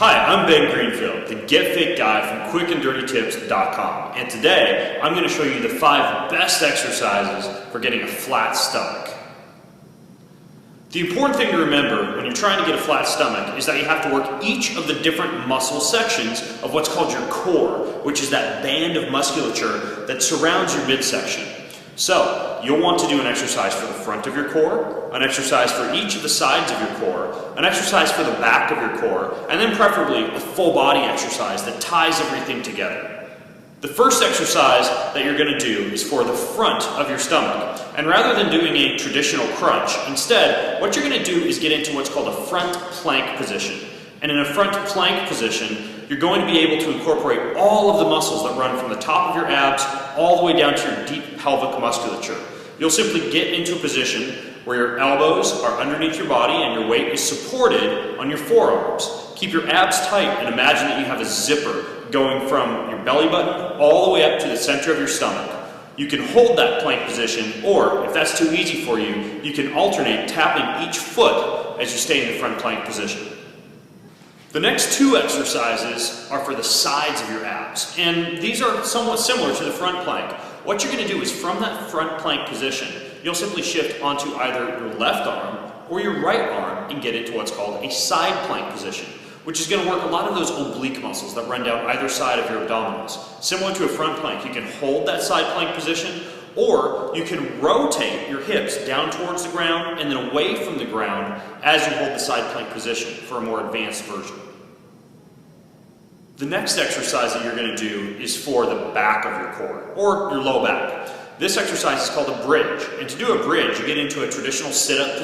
Hi, I'm Ben Greenfield, the Get Fit guy from quickanddirtytips.com, and today I'm going to show you the 5 best exercises for getting a flat stomach. The important thing to remember when you're trying to get a flat stomach is that you have to work each of the different muscle sections of what's called your core, which is that band of musculature that surrounds your midsection. So, you'll want to do an exercise for the front of your core, an exercise for each of the sides of your core, an exercise for the back of your core, and then preferably a full body exercise that ties everything together. The first exercise that you're going to do is for the front of your stomach. And rather than doing a traditional crunch, instead, what you're going to do is get into what's called a front plank position. And in a front plank position, you're going to be able to incorporate all of the muscles that run from the top of your abs all the way down to your deep pelvic musculature. You'll simply get into a position where your elbows are underneath your body and your weight is supported on your forearms. Keep your abs tight and imagine that you have a zipper going from your belly button all the way up to the center of your stomach. You can hold that plank position, or if that's too easy for you, you can alternate tapping each foot as you stay in the front plank position. The next 2 exercises are for the sides of your abs, and these are somewhat similar to the front plank. What you're going to do is from that front plank position, you'll simply shift onto either your left arm or your right arm and get into what's called a side plank position, which is going to work a lot of those oblique muscles that run down either side of your abdominals. Similar to a front plank, you can hold that side plank position, or you can rotate your hips down towards the ground and then away from the ground as you hold the side plank position for a more advanced version. The next exercise that you're going to do is for the back of your core, or your low back. This exercise is called a bridge, and to do a bridge, you get into a traditional sit-up position.